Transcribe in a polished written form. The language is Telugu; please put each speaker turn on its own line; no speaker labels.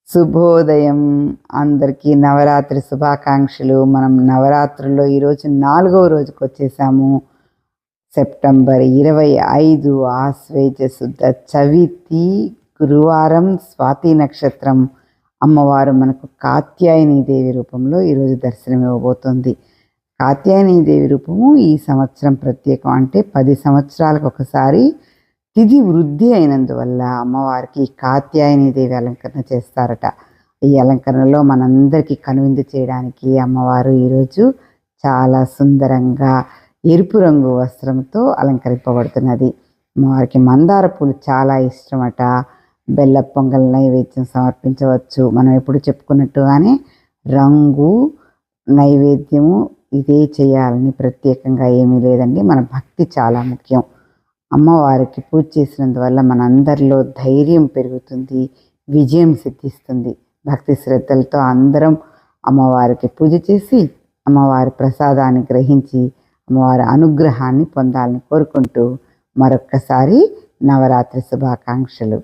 శుభోదయం. అందరికీ నవరాత్రి శుభాకాంక్షలు. మనం నవరాత్రుల్లో ఈరోజు 4వ రోజుకి వచ్చేసాము. సెప్టెంబర్ 25 ఆశ్వేజ శుద్ధ చవితి గురువారం, స్వాతి నక్షత్రం. అమ్మవారు మనకు కాత్యాయని దేవి రూపంలో ఈరోజు దర్శనం ఇవ్వబోతుంది. కాత్యాయని దేవి రూపము ఈ సంవత్సరం ప్రత్యేకం. అంటే 10 సంవత్సరాలకు ఒకసారి తిథి వృద్ధి అయినందువల్ల అమ్మవారికి కాత్యాయని దేవి అలంకరణ చేస్తారట. ఈ అలంకరణలో మనందరికీ కనువిందు చేయడానికి అమ్మవారు ఈరోజు చాలా సుందరంగా ఎరుపు రంగు వస్త్రంతో అలంకరింపబడుతున్నది. అమ్మవారికి మందార పూలు చాలా ఇష్టమట. బెల్ల పొంగల్ నైవేద్యం సమర్పించవచ్చు. మనం ఎప్పుడు చెప్పుకున్నట్టుగానే రంగు నైవేద్యము ఇదే చేయాలని ప్రత్యేకంగా ఏమీ లేదండి. మన భక్తి చాలా ముఖ్యం. అమ్మవారికి పూజ చేసినందువల్ల మనందరిలో ధైర్యం పెరుగుతుంది, విజయం సిద్ధిస్తుంది. భక్తి శ్రద్ధలతో అందరం అమ్మవారికి పూజ చేసి అమ్మవారి ప్రసాదాన్ని గ్రహించి అమ్మవారి అనుగ్రహాన్ని పొందాలని కోరుకుంటూ మరొక్కసారి నవరాత్రి శుభాకాంక్షలు.